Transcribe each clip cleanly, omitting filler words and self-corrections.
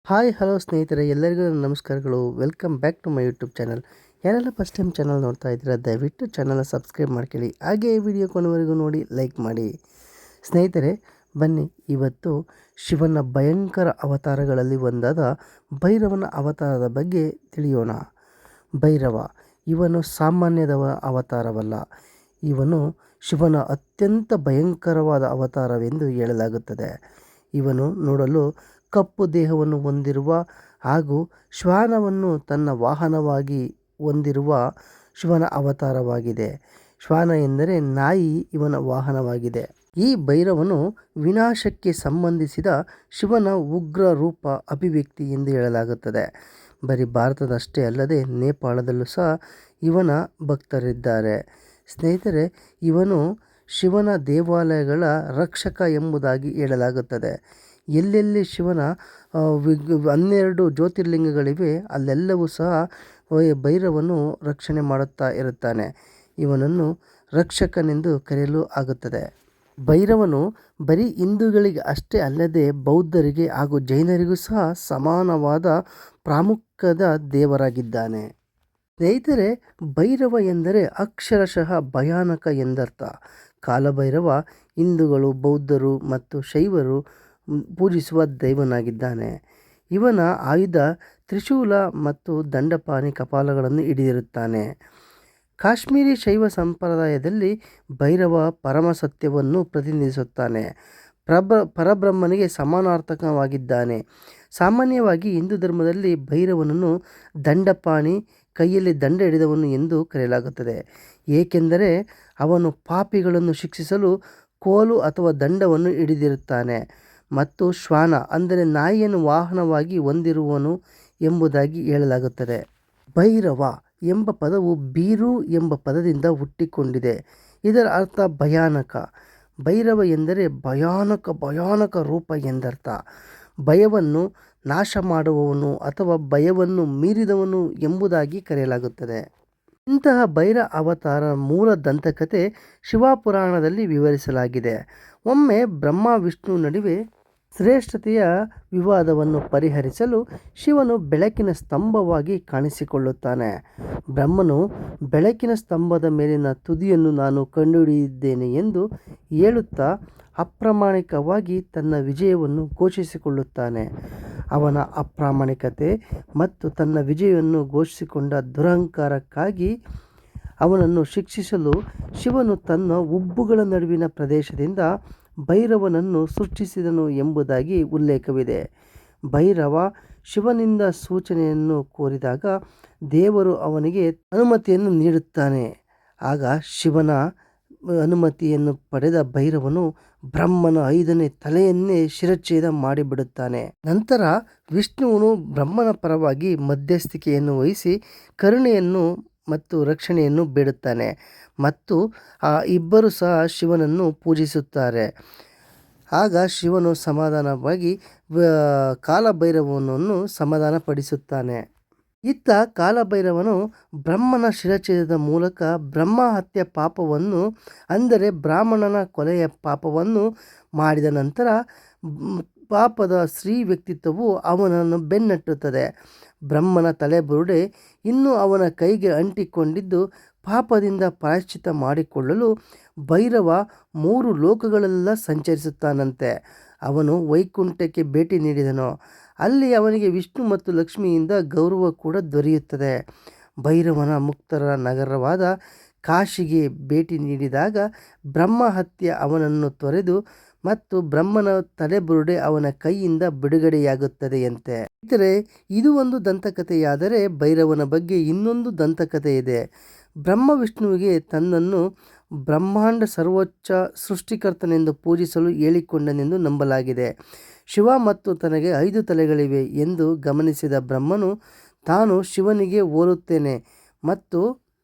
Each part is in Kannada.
ಹಾಯ್ ಹಲೋ ಸ್ನೇಹಿತರೆ, ಎಲ್ಲರಿಗೂ ನನ್ನ ನಮಸ್ಕಾರಗಳು. Welcome back to my YouTube channel. ಯಾರೆಲ್ಲ ಫಸ್ಟ್ ಟೈಮ್ ಚಾನಲ್ ನೋಡ್ತಾ ಇದ್ದೀರಾ, ದಯವಿಟ್ಟು ಚಾನಲ್ನ ಸಬ್ಸ್ಕ್ರೈಬ್ ಮಾಡ್ಕೊಳ್ಳಿ. ಹಾಗೆ ಈ ವಿಡಿಯೋ ಕೊನೆವರೆಗೂ ನೋಡಿ, ಲೈಕ್ ಮಾಡಿ. ಸ್ನೇಹಿತರೆ, ಬನ್ನಿ ಇವತ್ತು ಶಿವನ ಭಯಂಕರ ಅವತಾರಗಳಲ್ಲಿ ಒಂದಾದ ಭೈರವನ ಅವತಾರದ ಬಗ್ಗೆ ತಿಳಿಯೋಣ. ಭೈರವ ಇವನು ಸಾಮಾನ್ಯದವ ಅವತಾರವಲ್ಲ. ಇವನು ಶಿವನ ಅತ್ಯಂತ ಭಯಂಕರವಾದ ಅವತಾರವೆಂದು ಹೇಳಲಾಗುತ್ತದೆ. ಇವನು ನೋಡಲು ಕಪ್ಪು ದೇಹವನ್ನು ಹೊಂದಿರುವ ಹಾಗೂ ಶ್ವಾನವನ್ನು ತನ್ನ ವಾಹನವಾಗಿ ಹೊಂದಿರುವ ಶಿವನ ಅವತಾರವಾಗಿದೆ. ಶ್ವಾನ ಎಂದರೆ ನಾಯಿ ಇವನ ವಾಹನವಾಗಿದೆ. ಈ ಭೈರವನು ವಿನಾಶಕ್ಕೆ ಸಂಬಂಧಿಸಿದ ಶಿವನ ಉಗ್ರ ರೂಪ ಅಭಿವ್ಯಕ್ತಿ ಎಂದು ಹೇಳಲಾಗುತ್ತದೆ. ಬರೀ ಭಾರತದಷ್ಟೇ ಅಲ್ಲದೆ ನೇಪಾಳದಲ್ಲೂ ಸಹ ಇವನ ಭಕ್ತರಿದ್ದಾರೆ. ಸ್ನೇಹಿತರೆ, ಇವನು ಶಿವನ ದೇವಾಲಯಗಳ ರಕ್ಷಕ ಎಂಬುದಾಗಿ ಹೇಳಲಾಗುತ್ತದೆ. ಎಲ್ಲೆಲ್ಲಿ ಶಿವನ 12 ಜ್ಯೋತಿರ್ಲಿಂಗಗಳಿವೆ ಅಲ್ಲೆಲ್ಲವೂ ಸಹ ಭೈರವನು ರಕ್ಷಣೆ ಮಾಡುತ್ತಾ ಇರುತ್ತಾನೆ. ಇವನನ್ನು ರಕ್ಷಕನೆಂದು ಕರೆಯಲು ಆಗುತ್ತದೆ. ಭೈರವನು ಬರೀ ಹಿಂದೂಗಳಿಗೆ ಅಷ್ಟೇ ಅಲ್ಲದೆ ಬೌದ್ಧರಿಗೆ ಹಾಗೂ ಜೈನರಿಗೂ ಸಹ ಸಮಾನವಾದ ಪ್ರಾಮುಖ್ಯದ ದೇವರಾಗಿದ್ದಾನೆ. ಸ್ನೇಹಿತರೆ, ಭೈರವ ಎಂದರೆ ಅಕ್ಷರಶಃ ಭಯಾನಕ ಎಂದರ್ಥ. ಕಾಲಭೈರವ ಹಿಂದೂಗಳು, ಬೌದ್ಧರು ಮತ್ತು ಶೈವರು ಪೂಜಿಸುವ ದೈವನಾಗಿದ್ದಾನೆ. ಇವನ ಆಯುಧ ತ್ರಿಶೂಲ ಮತ್ತು ದಂಡಪಾಣಿ ಕಪಾಲಗಳನ್ನು ಹಿಡಿದಿರುತ್ತಾನೆ. ಕಾಶ್ಮೀರಿ ಶೈವ ಸಂಪ್ರದಾಯದಲ್ಲಿ ಭೈರವ ಪರಮಸತ್ಯವನ್ನು ಪ್ರತಿನಿಧಿಸುತ್ತಾನೆ. ಪರಬ್ರಹ್ಮನಿಗೆ ಸಮಾನಾರ್ಥಕವಾಗಿದ್ದಾನೆ. ಸಾಮಾನ್ಯವಾಗಿ ಹಿಂದೂ ಧರ್ಮದಲ್ಲಿ ಭೈರವನನ್ನು ದಂಡಪಾಣಿ, ಕೈಯಲ್ಲಿ ದಂಡ ಹಿಡಿದವನು ಎಂದು ಕರೆಯಲಾಗುತ್ತದೆ. ಏಕೆಂದರೆ ಅವನು ಪಾಪಿಗಳನ್ನು ಶಿಕ್ಷಿಸಲು ಕೋಲು ಅಥವಾ ದಂಡವನ್ನು ಹಿಡಿದಿರುತ್ತಾನೆ ಮತ್ತು ಶ್ವಾನ ಅಂದರೆ ನಾಯಿಯನ್ನು ವಾಹನವಾಗಿ ಹೊಂದಿರುವನು ಎಂಬುದಾಗಿ ಹೇಳಲಾಗುತ್ತದೆ. ಭೈರವ ಎಂಬ ಪದವು ಬೀರು ಎಂಬ ಪದದಿಂದ ಹುಟ್ಟಿಕೊಂಡಿದೆ. ಇದರ ಅರ್ಥ ಭಯಾನಕ. ಭೈರವ ಎಂದರೆ ಭಯಾನಕ ರೂಪ ಎಂದರ್ಥ. ಭಯವನ್ನು ನಾಶ ಮಾಡುವವನು ಅಥವಾ ಭಯವನ್ನು ಮೀರಿದವನು ಎಂಬುದಾಗಿ ಕರೆಯಲಾಗುತ್ತದೆ. ಇಂತಹ ಭೈರ ಅವತಾರ ಮೂಲ ದಂತಕಥೆ ಶಿವಪುರಾಣದಲ್ಲಿ ವಿವರಿಸಲಾಗಿದೆ. ಒಮ್ಮೆ ಬ್ರಹ್ಮ ವಿಷ್ಣು ನಡುವೆ ಶ್ರೇಷ್ಠತೆಯ ವಿವಾದವನ್ನು ಪರಿಹರಿಸಲು ಶಿವನು ಬೆಳಕಿನ ಸ್ತಂಭವಾಗಿ ಕಾಣಿಸಿಕೊಳ್ಳುತ್ತಾನೆ. ಬ್ರಹ್ಮನು ಬೆಳಕಿನ ಸ್ತಂಭದ ಮೇಲಿನ ತುದಿಯನ್ನು ನಾನು ಕಂಡುಹಿಡಿದಿದ್ದೇನೆ ಎಂದು ಹೇಳುತ್ತಾ ಅಪ್ರಾಮಾಣಿಕವಾಗಿ ತನ್ನ ವಿಜಯವನ್ನು ಘೋಷಿಸಿಕೊಳ್ಳುತ್ತಾನೆ. ಅವನ ಅಪ್ರಾಮಾಣಿಕತೆ ಮತ್ತು ತನ್ನ ವಿಜಯವನ್ನು ಘೋಷಿಸಿಕೊಂಡ ದುರಹಂಕಾರಕ್ಕಾಗಿ ಅವನನ್ನು ಶಿಕ್ಷಿಸಲು ಶಿವನು ತನ್ನ ಉಬ್ಬುಗಳ ನಡುವಿನ ಪ್ರದೇಶದಿಂದ ಭೈರವನನ್ನು ಸೃಷ್ಟಿಸಿದನು ಎಂಬುದಾಗಿ ಉಲ್ಲೇಖವಿದೆ. ಭೈರವ ಶಿವನಿಂದ ಸೂಚನೆಯನ್ನು ಕೋರಿದಾಗ ದೇವರು ಅವನಿಗೆ ಅನುಮತಿಯನ್ನು ನೀಡುತ್ತಾನೆ. ಆಗ ಶಿವನ ಅನುಮತಿಯನ್ನು ಪಡೆದ ಭೈರವನು ಬ್ರಹ್ಮನ 5ನೇ ತಲೆಯನ್ನೇ ಶಿರಚ್ಛೇದ ಮಾಡಿಬಿಡುತ್ತಾನೆ. ನಂತರ ವಿಷ್ಣುವನು ಬ್ರಹ್ಮನ ಪರವಾಗಿ ಮಧ್ಯಸ್ಥಿಕೆಯನ್ನು ವಹಿಸಿ ಕರುಣೆಯನ್ನು ಮತ್ತು ರಕ್ಷಣೆಯನ್ನು ಬೇಡುತ್ತಾನೆ ಮತ್ತು ಆ ಇಬ್ಬರು ಸಹ ಶಿವನನ್ನು ಪೂಜಿಸುತ್ತಾರೆ. ಆಗ ಶಿವನು ಸಮಾಧಾನವಾಗಿ ಕಾಲಭೈರವನನ್ನು ಸಮಾಧಾನಪಡಿಸುತ್ತಾನೆ. ಇತ್ತ ಕಾಲಭೈರವನು ಬ್ರಹ್ಮನ ಶಿರಚ್ಛೇದದ ಮೂಲಕ ಬ್ರಹ್ಮ ಹತ್ಯೆ ಪಾಪವನ್ನು ಅಂದರೆ ಬ್ರಾಹ್ಮಣನ ಕೊಲೆಯ ಪಾಪವನ್ನು ಮಾಡಿದ ನಂತರ ಪಾಪದ ಸ್ತ್ರೀ ವ್ಯಕ್ತಿತ್ವವು ಅವನನ್ನು ಬೆನ್ನಟ್ಟುತ್ತದೆ. ಬ್ರಹ್ಮನ ತಲೆಬುರುಡೆ ಇನ್ನೂ ಅವನ ಕೈಗೆ ಅಂಟಿಕೊಂಡಿದ್ದು ಪಾಪದಿಂದ ಪ್ರಾಯಶ್ಚಿತ್ತ ಮಾಡಿಕೊಳ್ಳಲು ಭೈರವ 3 ಲೋಕಗಳೆಲ್ಲ ಸಂಚರಿಸುತ್ತಾನಂತೆ. ಅವನು ವೈಕುಂಠಕ್ಕೆ ಭೇಟಿ ನೀಡಿದನು. ಅಲ್ಲಿ ಅವನಿಗೆ ವಿಷ್ಣು ಮತ್ತು ಲಕ್ಷ್ಮಿಯಿಂದ ಗೌರವ ಕೂಡ ದೊರೆಯುತ್ತದೆ. ಭೈರವನ ಮುಕ್ತರ ನಗರವಾದ ಕಾಶಿಗೆ ಭೇಟಿ ನೀಡಿದಾಗ ಬ್ರಹ್ಮ ಹತ್ಯೆ ಅವನನ್ನು ತೊರೆದು ಮತ್ತು ಬ್ರಹ್ಮನ ತಲೆಬುರುಡೆ ಅವನ ಕೈಯಿಂದ ಬಿಡುಗಡೆಯಾಗುತ್ತದೆಯಂತೆ. ಇತರೆ ಇದು ಒಂದು ದಂತಕಥೆಯಾದರೆ ಭೈರವನ ಬಗ್ಗೆ ಇನ್ನೊಂದು ದಂತಕಥೆ ಇದೆ. ಬ್ರಹ್ಮ ವಿಷ್ಣುವಿಗೆ ತನ್ನನ್ನು ಬ್ರಹ್ಮಾಂಡ ಸರ್ವೋಚ್ಚ ಸೃಷ್ಟಿಕರ್ತನೆಂದು ಪೂಜಿಸಲು ಹೇಳಿಕೊಂಡನೆಂದು ನಂಬಲಾಗಿದೆ. ಶಿವ ಮತ್ತು ತನಗೆ 5 ತಲೆಗಳಿವೆ ಎಂದು ಗಮನಿಸಿದ ಬ್ರಹ್ಮನು ತಾನು ಶಿವನಿಗೆ ಹೋಲುತ್ತೇನೆ ಮತ್ತು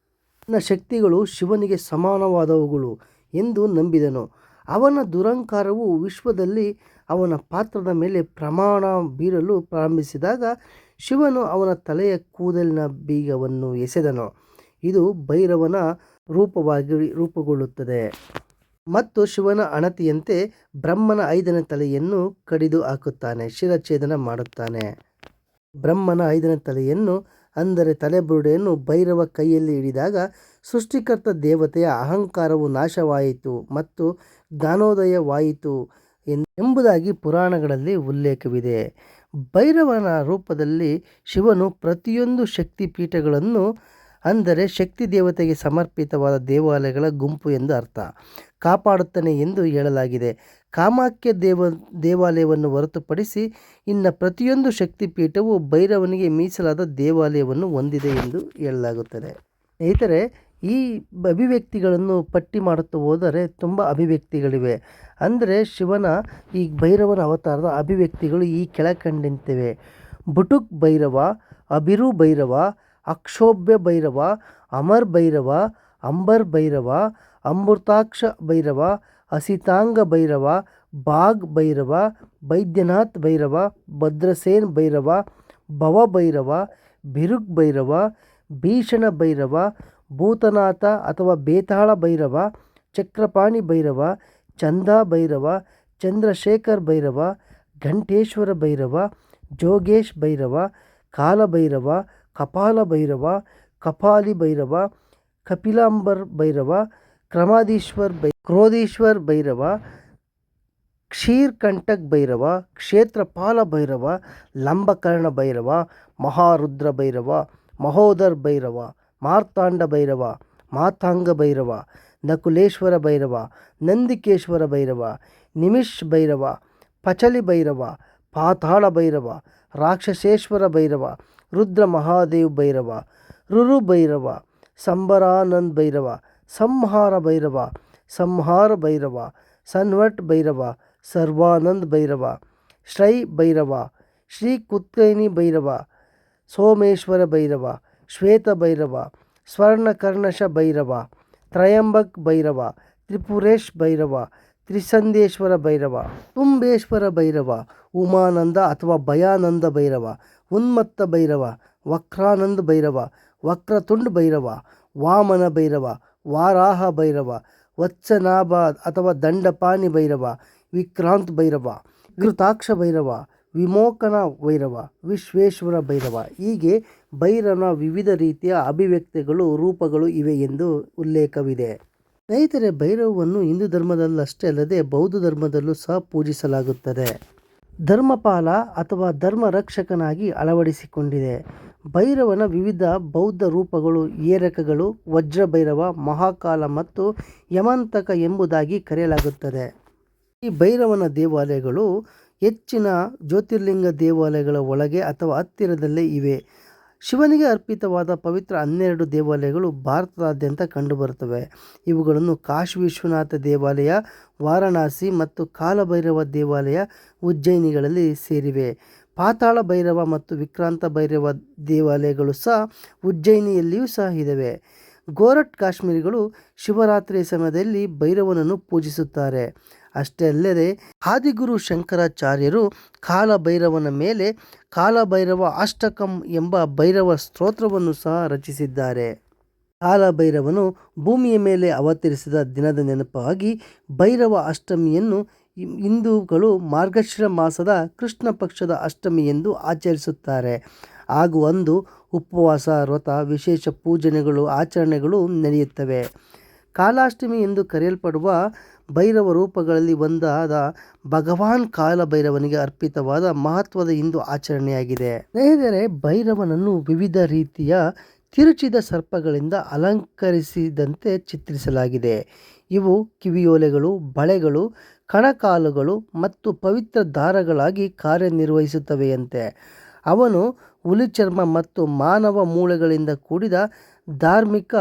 ನನ್ನ ಶಕ್ತಿಗಳು ಶಿವನಿಗೆ ಸಮಾನವಾದವುಗಳು ಎಂದು ನಂಬಿದನು. ಅವನ ದುರಹಂಕಾರವು ವಿಶ್ವದಲ್ಲಿ ಅವನ ಪಾತ್ರದ ಮೇಲೆ ಪ್ರಮಾಣ ಬೀರಲು ಪ್ರಾರಂಭಿಸಿದಾಗ ಶಿವನು ಅವನ ತಲೆಯ ಕೂದಲಿನ ಬೀಗವನ್ನು ಎಸೆದನು. ಇದು ಭೈರವನ ರೂಪುಗೊಳ್ಳುತ್ತದೆ ಮತ್ತು ಶಿವನ ಅಣತಿಯಂತೆ ಬ್ರಹ್ಮನ 5ನೇ ತಲೆಯನ್ನು ಕಡಿದು ಹಾಕುತ್ತಾನೆ, ಶಿರಚ್ಛೇದನ ಮಾಡುತ್ತಾನೆ. ಬ್ರಹ್ಮನ 5ನೇ ತಲೆಯನ್ನು ಅಂದರೆ ತಲೆಬುರುಡೆಯನ್ನು ಭೈರವ ಕೈಯಲ್ಲಿ ಹಿಡಿದಾಗ ಸೃಷ್ಟಿಕರ್ತ ದೇವತೆಯ ಅಹಂಕಾರವು ನಾಶವಾಯಿತು ಮತ್ತು ಜ್ಞಾನೋದಯವಾಯಿತು ಎಂಬುದಾಗಿ ಪುರಾಣಗಳಲ್ಲಿ ಉಲ್ಲೇಖವಿದೆ. ಭೈರವನ ರೂಪದಲ್ಲಿ ಶಿವನು ಪ್ರತಿಯೊಂದು ಶಕ್ತಿಪೀಠಗಳನ್ನು ಅಂದರೆ ಶಕ್ತಿ ದೇವತೆಗೆ ಸಮರ್ಪಿತವಾದ ದೇವಾಲಯಗಳ ಗುಂಪು ಎಂದು ಅರ್ಥ ಕಾಪಾಡುತ್ತಾನೆ ಎಂದು ಹೇಳಲಾಗಿದೆ. ಕಾಮಾಖ್ಯ ದೇವಾಲಯವನ್ನು ಹೊರತುಪಡಿಸಿ ಇನ್ನು ಪ್ರತಿಯೊಂದು ಶಕ್ತಿಪೀಠವು ಭೈರವನಿಗೆ ಮೀಸಲಾದ ದೇವಾಲಯವನ್ನು ಹೊಂದಿದೆ ಎಂದು ಹೇಳಲಾಗುತ್ತದೆ. ಸ್ನೇಹಿತರೆ, ಈ ಅಭಿವ್ಯಕ್ತಿಗಳನ್ನು ಪಟ್ಟಿ ಮಾಡುತ್ತಾ ಹೋದರೆ ತುಂಬ ಅಭಿವ್ಯಕ್ತಿಗಳಿವೆ. ಅಂದರೆ ಶಿವನ ಈ ಭೈರವನ ಅವತಾರದ ಅಭಿವ್ಯಕ್ತಿಗಳು ಈ ಕೆಳಕಂಡಂತಿವೆ: ಬುಟುಕ್ ಭೈರವ, ಅಭಿರು ಭೈರವ, ಅಕ್ಷೋಭ್ಯ ಭೈರವ, ಅಮರ್ ಭೈರವ, ಅಂಬರ್ ಭೈರವ, ಅಮೃತಾಕ್ಷ ಭೈರವ, ಅಸಿತಾಂಗ ಭೈರವ, ಬಾಗ್ ಭೈರವ, ಬೈದ್ಯನಾಥ್ ಭೈರವ, ಭದ್ರಸೇನ್ ಭೈರವ, ಭವ ಭೈರವ, ಬಿರುಕ್ ಭೈರವ, ಭೀಷಣ ಭೈರವ, ಭೂತನಾಥ ಅಥವಾ ಬೇತಾಳ ಭೈರವ, ಚಕ್ರಪಾಣಿ ಭೈರವ, ಚಂದಾ ಭೈರವ, ಚಂದ್ರಶೇಖರ್ ಭೈರವ, ಘಂಟೇಶ್ವರ ಭೈರವ, ಜೋಗೇಶ್ ಭೈರವ, ಕಾಲಭೈರವ, ಕಪಾಲ ಭೈರವ, ಕಪಾಲಿ ಭೈರವ, ಕಪಿಲಾಂಬರ್ ಭೈರವ, ಕ್ರೋಧೀಶ್ವರ್ ಭೈರವ, ಕ್ಷೀರ್ಕಂಟಕ್ ಭೈರವ, ಕ್ಷೇತ್ರಪಾಲ ಭೈರವ, ಲಂಬಕರ್ಣ ಭೈರವ, ಮಹಾರುದ್ರ ಭೈರವ, ಮಹೋದರ್ ಭೈರವ, ಮಾರ್ತಾಂಡ ಭೈರವ, ಮಾತಾಂಗ ಭೈರವ, ನಕುಲೇಶ್ವರ ಭೈರವ, ನಂದಿಕೇಶ್ವರ ಭೈರವ, ನಿಮಿಷ್ ಭೈರವ, ಪಚಲಿ ಭೈರವ, ಪಾತಾಳ ಭೈರವ, ರಾಕ್ಷಸೇಶ್ವರ ಭೈರವ, ರುದ್ರ ಮಹಾದೇವ್ ಭೈರವ, ರುರು ಭೈರವ, ಸಂಬರಾನಂದ್ ಭೈರವ, ಸಂಹಾರ ಭೈರವ, ಸಂಹಾರ ಭೈರವ, ಸನ್ವಟ್ ಭೈರವ, ಸರ್ವಾನಂದ್ ಭೈರವ, ಶ್ರೈ ಭೈರವ, ಶ್ರೀ ಕುತ್ಕೈನಿ ಭೈರವ, ಸೋಮೇಶ್ವರ ಭೈರವ, ಶ್ವೇತ ಭೈರವ, ಸ್ವರ್ಣಕರ್ಣಶ ಭೈರವ, ತ್ರಯಂಬಕ್ ಭೈರವ, ತ್ರಿಪುರೇಶ್ ಭೈರವ, ತ್ರಿಸಂದೇಶ್ವರ ಭೈರವ, ತುಂಬೇಶ್ವರ ಭೈರವ, ಉಮಾನಂದ ಅಥವಾ ಭಯಾನಂದ ಭೈರವ, ಉನ್ಮತ್ತ ಭೈರವ, ವಕ್ರಾನಂದ ಭೈರವ, ವಕ್ರತುಂಡ್ ಭೈರವ, ವಾಮನ ಭೈರವ, ವಾರಾಹ ಭೈರವ, ವತ್ಸನಾಭ ಅಥವಾ ದಂಡಪಾಣಿ ಭೈರವ, ವಿಕ್ರಾಂತ್ ಭೈರವ, ಘೃತಾಕ್ಷ ಭೈರವ, ವಿಮೋಕನ ಭೈರವ, ವಿಶ್ವೇಶ್ವರ ಭೈರವ. ಹೀಗೆ ಭೈರವನ ವಿವಿಧ ರೀತಿಯ ಅಭಿವ್ಯಕ್ತಿಗಳು, ರೂಪಗಳು ಇವೆ ಎಂದು ಉಲ್ಲೇಖವಿದೆ. ಸ್ನೇಹಿತರೆ, ಭೈರವವನ್ನು ಹಿಂದೂ ಧರ್ಮದಲ್ಲಷ್ಟೇ ಅಲ್ಲದೆ ಬೌದ್ಧ ಧರ್ಮದಲ್ಲೂ ಸಹ ಪೂಜಿಸಲಾಗುತ್ತದೆ. ಧರ್ಮಪಾಲ ಅಥವಾ ಧರ್ಮ ರಕ್ಷಕನಾಗಿ ಅಳವಡಿಸಿಕೊಂಡಿದೆ. ಭೈರವನ ವಿವಿಧ ಬೌದ್ಧ ರೂಪಗಳು ಏರಕಗಳು, ವಜ್ರಭೈರವ, ಮಹಾಕಾಲ ಮತ್ತು ಯಮಂತಕ ಎಂಬುದಾಗಿ ಕರೆಯಲಾಗುತ್ತದೆ. ಈ ಭೈರವನ ದೇವಾಲಯಗಳು ಹೆಚ್ಚಿನ ಜ್ಯೋತಿರ್ಲಿಂಗ ದೇವಾಲಯಗಳ ಒಳಗೆ ಅಥವಾ ಹತ್ತಿರದಲ್ಲೇ ಇವೆ. ಶಿವನಿಗೆ ಅರ್ಪಿತವಾದ ಪವಿತ್ರ 12 ದೇವಾಲಯಗಳು ಭಾರತದಾದ್ಯಂತ ಕಂಡುಬರುತ್ತವೆ. ಇವುಗಳನ್ನು ಕಾಶಿ ವಿಶ್ವನಾಥ ದೇವಾಲಯ, ವಾರಣಾಸಿ ಮತ್ತು ಕಾಲಭೈರವ ದೇವಾಲಯ ಉಜ್ಜಯಿನಿಗಳಲ್ಲಿ ಸೇರಿವೆ. ಪಾತಾಳ ಭೈರವ ಮತ್ತು ವಿಕ್ರಾಂತ ಭೈರವ ದೇವಾಲಯಗಳು ಸಹ ಉಜ್ಜಯಿನಿಯಲ್ಲಿಯೂ ಸಹ ಇವೆ. ಗೋರಖ್ ಕಾಶ್ಮೀರಿಗಳು ಶಿವರಾತ್ರಿಯ ಸಮಯದಲ್ಲಿ ಭೈರವನನ್ನು ಪೂಜಿಸುತ್ತಾರೆ. ಅಷ್ಟೇ ಅಲ್ಲದೆ ಆದಿಗುರು ಶಂಕರಾಚಾರ್ಯರು ಕಾಲಭೈರವನ ಮೇಲೆ ಕಾಲಭೈರವ ಅಷ್ಟಕಂ ಎಂಬ ಭೈರವ ಸ್ತೋತ್ರವನ್ನು ಸಹ ರಚಿಸಿದ್ದಾರೆ. ಕಾಲಭೈರವನು ಭೂಮಿಯ ಮೇಲೆ ಅವತರಿಸಿದ ದಿನದ ನೆನಪಾಗಿ ಭೈರವ ಅಷ್ಟಮಿಯನ್ನು ಹಿಂದೂಗಳು ಮಾರ್ಗಶಿರ ಮಾಸದ ಕೃಷ್ಣ ಪಕ್ಷದ ಅಷ್ಟಮಿ ಎಂದು ಆಚರಿಸುತ್ತಾರೆ. ಹಾಗೂ ಅಂದು ಉಪವಾಸ, ವ್ರತ, ವಿಶೇಷ ಪೂಜನೆಗಳು, ಆಚರಣೆಗಳು ನಡೆಯುತ್ತವೆ. ಕಾಲಾಷ್ಟಮಿ ಎಂದು ಕರೆಯಲ್ಪಡುವ ಭೈರವ ರೂಪಗಳಲ್ಲಿ ಒಂದಾದ ಭಗವಾನ್ ಕಾಲಭೈರವನಿಗೆ ಅರ್ಪಿತವಾದ ಮಹತ್ವದ ಹಿಂದೂ ಆಚರಣೆಯಾಗಿದೆ. ಸ್ನೇಹಿತರೆ, ಭೈರವನನ್ನು ವಿವಿಧ ರೀತಿಯ ತಿರುಚಿದ ಸರ್ಪಗಳಿಂದ ಅಲಂಕರಿಸಿದಂತೆ ಚಿತ್ರಿಸಲಾಗಿದೆ. ಇವು ಕಿವಿಯೋಲೆಗಳು, ಬಳೆಗಳು, ಕಣಕಾಲುಗಳು ಮತ್ತು ಪವಿತ್ರ ದಾರಗಳಾಗಿ ಕಾರ್ಯನಿರ್ವಹಿಸುತ್ತವೆಯಂತೆ. ಅವನು ಹುಲಿಚರ್ಮ ಮತ್ತು ಮಾನವ ಮೂಳೆಗಳಿಂದ ಕೂಡಿದ ಧಾರ್ಮಿಕ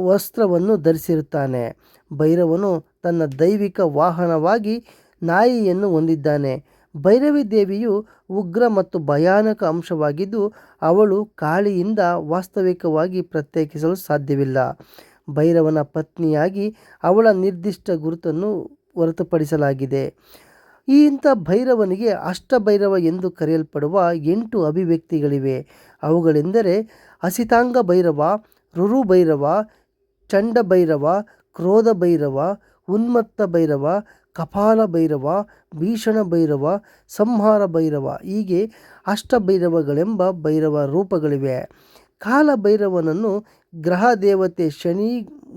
ವಸ್ತ್ರವನ್ನು ಧರಿಸಿರುತ್ತಾನೆ. ಭೈರವನು ತನ್ನ ದೈವಿಕ ವಾಹನವಾಗಿ ನಾಯಿಯನ್ನು ಹೊಂದಿದ್ದಾನೆ. ಭೈರವಿ ದೇವಿಯು ಉಗ್ರ ಮತ್ತು ಭಯಾನಕ ಅಂಶವಾಗಿದ್ದು ಅವಳು ಕಾಳಿಯಿಂದ ವಾಸ್ತವಿಕವಾಗಿ ಪ್ರತ್ಯೇಕಿಸಲು ಸಾಧ್ಯವಿಲ್ಲ. ಭೈರವನ ಪತ್ನಿಯಾಗಿ ಅವಳ ನಿರ್ದಿಷ್ಟ ಗುರುತನ್ನು ಹೊರತುಪಡಿಸಲಾಗಿದೆ. ಇಂಥ ಭೈರವನಿಗೆ ಅಷ್ಟಭೈರವ ಎಂದು ಕರೆಯಲ್ಪಡುವ 8 ಅಭಿವ್ಯಕ್ತಿಗಳಿವೆ. ಅವುಗಳೆಂದರೆ ಅಸಿತಾಂಗ ಭೈರವ, ರುರು ಭೈರವ, ಚಂಡ ಭೈರವ, ಕ್ರೋಧ ಭೈರವ, ಉನ್ಮತ್ತ ಭೈರವ, ಕಪಾಲ ಭೈರವ, ಭೀಷಣ ಭೈರವ, ಸಂಹಾರ ಭೈರವ ಹೀಗೆ ಅಷ್ಟಭೈರವಗಳೆಂಬ ಭೈರವ ರೂಪಗಳಿವೆ. ಕಾಲಭೈರವನನ್ನು ಗ್ರಹ ದೇವತೆ ಶನಿ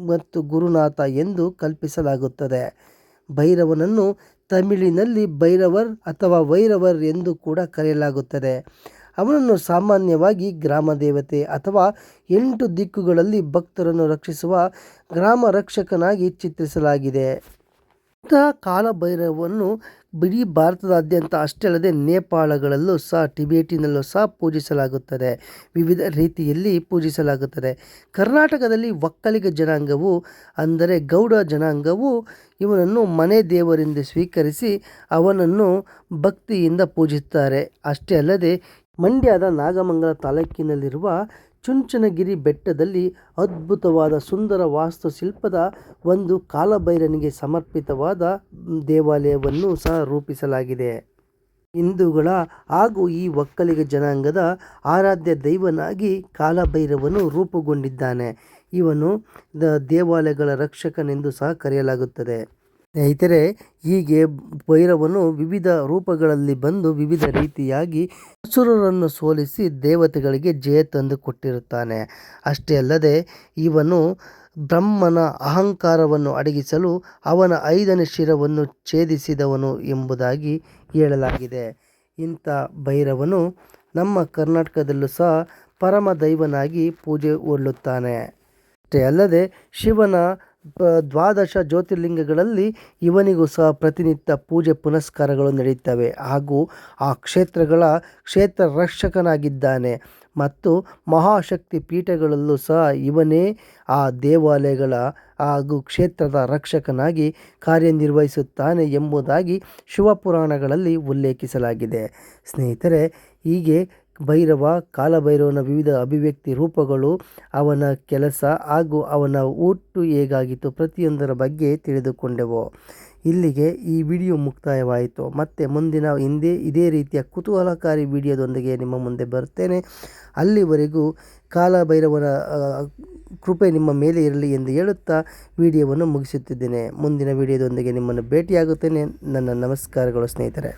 ಮತ್ತು ಗುರುನಾಥ ಎಂದು ಕಲ್ಪಿಸಲಾಗುತ್ತದೆ. ಭೈರವನನ್ನು ತಮಿಳಿನಲ್ಲಿ ಭೈರವರ್ ಅಥವಾ ವೈರವರ್ ಎಂದು ಕೂಡ ಕರೆಯಲಾಗುತ್ತದೆ. ಅವನನ್ನು ಸಾಮಾನ್ಯವಾಗಿ ಗ್ರಾಮ ದೇವತೆ ಅಥವಾ 8 ದಿಕ್ಕುಗಳಲ್ಲಿ ಭಕ್ತರನ್ನು ರಕ್ಷಿಸುವ ಗ್ರಾಮ ರಕ್ಷಕನಾಗಿ ಚಿತ್ರಿಸಲಾಗಿದೆ. ಇಂತಹ ಕಾಲಭೈರವವನ್ನು ಇಡೀ ಭಾರತದಾದ್ಯಂತ ಅಷ್ಟೇ ಅಲ್ಲದೆ ನೇಪಾಳಗಳಲ್ಲೂ ಸಹ ಟಿಬೇಟಿನಲ್ಲೂ ಸಹ ಪೂಜಿಸಲಾಗುತ್ತದೆ. ವಿವಿಧ ರೀತಿಯಲ್ಲಿ ಪೂಜಿಸಲಾಗುತ್ತದೆ. ಕರ್ನಾಟಕದಲ್ಲಿ ಒಕ್ಕಲಿಗ ಜನಾಂಗವು ಅಂದರೆ ಗೌಡ ಜನಾಂಗವು ಇವನನ್ನು ಮನೆ ದೇವರೆಂದು ಸ್ವೀಕರಿಸಿ ಅವನನ್ನು ಭಕ್ತಿಯಿಂದ ಪೂಜಿಸುತ್ತಾರೆ. ಅಷ್ಟೇ ಅಲ್ಲದೆ ಮಂಡ್ಯದ ನಾಗಮಂಗಲ ತಾಲೂಕಿನಲ್ಲಿರುವ ಚುಂಚನಗಿರಿ ಬೆಟ್ಟದಲ್ಲಿ ಅದ್ಭುತವಾದ ಸುಂದರ ವಾಸ್ತುಶಿಲ್ಪದ ಒಂದು ಕಾಲಭೈರನಿಗೆ ಸಮರ್ಪಿತವಾದ ದೇವಾಲಯವನ್ನು ಸಹ ರೂಪಿಸಲಾಗಿದೆ. ಹಿಂದೂಗಳ ಹಾಗೂ ಈ ಒಕ್ಕಲಿಗ ಜನಾಂಗದ ಆರಾಧ್ಯ ದೈವನಾಗಿ ಕಾಲಭೈರವನು ರೂಪುಗೊಂಡಿದ್ದಾನೆ. ಇವನು ದೇವಾಲಯಗಳ ರಕ್ಷಕನೆಂದು ಸಹ ಕರೆಯಲಾಗುತ್ತದೆ. ಸ್ನೇಹಿತರೆ, ಹೀಗೆ ಭೈರವನು ವಿವಿಧ ರೂಪಗಳಲ್ಲಿ ಬಂದು ವಿವಿಧ ರೀತಿಯಾಗಿ ಅಸುರರನ್ನು ಸೋಲಿಸಿ ದೇವತೆಗಳಿಗೆ ಜಯ ತಂದು ಕೊಟ್ಟಿರುತ್ತಾನೆ. ಅಷ್ಟೇ ಅಲ್ಲದೆ ಇವನು ಬ್ರಹ್ಮನ ಅಹಂಕಾರವನ್ನು ಅಡಗಿಸಲು ಅವನ 5ನೇ ಶಿರವನ್ನು ಛೇದಿಸಿದವನು ಎಂಬುದಾಗಿ ಹೇಳಲಾಗಿದೆ. ಇಂಥ ಭೈರವನು ನಮ್ಮ ಕರ್ನಾಟಕದಲ್ಲೂ ಸಹ ಪರಮ ದೈವನಾಗಿ ಪೂಜೆಗೊಳ್ಳುತ್ತಾನೆ. ಅಷ್ಟೇ ಅಲ್ಲದೆ ಶಿವನ 12 ಜ್ಯೋತಿರ್ಲಿಂಗಗಳಲ್ಲಿ ಇವನಿಗೂ ಸಹ ಪ್ರತಿನಿತ್ಯ ಪೂಜೆ ಪುನಸ್ಕಾರಗಳು ನಡೆಯುತ್ತವೆ ಹಾಗೂ ಆ ಕ್ಷೇತ್ರಗಳ ಕ್ಷೇತ್ರ ರಕ್ಷಕನಾಗಿದ್ದಾನೆ. ಮತ್ತು ಮಹಾಶಕ್ತಿ ಪೀಠಗಳಲ್ಲೂ ಸಹ ಇವನೇ ಆ ದೇವಾಲಯಗಳ ಹಾಗೂ ಕ್ಷೇತ್ರದ ರಕ್ಷಕನಾಗಿ ಕಾರ್ಯನಿರ್ವಹಿಸುತ್ತಾನೆ ಎಂಬುದಾಗಿ ಶಿವಪುರಾಣಗಳಲ್ಲಿ ಉಲ್ಲೇಖಿಸಲಾಗಿದೆ. ಸ್ನೇಹಿತರೆ, ಹೀಗೆ ಭೈರವ, ಕಾಲಭೈರವನ ವಿವಿಧ ಅಭಿವ್ಯಕ್ತಿ ರೂಪಗಳು, ಅವನ ಕೆಲಸ ಹಾಗೂ ಅವನ ಹುಟ್ಟು ಹೇಗಾಗಿತ್ತು ಪ್ರತಿಯೊಂದರ ಬಗ್ಗೆ ತಿಳಿದುಕೊಂಡೆವು. ಇಲ್ಲಿಗೆ ಈ ವಿಡಿಯೋ ಮುಕ್ತಾಯವಾಯಿತು. ಮತ್ತೆ ಮುಂದಿನ ಇದೇ ರೀತಿಯ ಕುತೂಹಲಕಾರಿ ವಿಡಿಯೋದೊಂದಿಗೆ ನಿಮ್ಮ ಮುಂದೆ ಬರ್ತೇನೆ. ಅಲ್ಲಿವರೆಗೂ ಕಾಲಭೈರವನ ಕೃಪೆ ನಿಮ್ಮ ಮೇಲೆ ಇರಲಿ ಎಂದು ಹೇಳುತ್ತಾ ವಿಡಿಯೋವನ್ನು ಮುಗಿಸುತ್ತಿದ್ದೇನೆ. ಮುಂದಿನ ವಿಡಿಯೋದೊಂದಿಗೆ ನಿಮ್ಮನ್ನು ಭೇಟಿಯಾಗುತ್ತೇನೆ. ನನ್ನ ನಮಸ್ಕಾರಗಳು ಸ್ನೇಹಿತರೆ.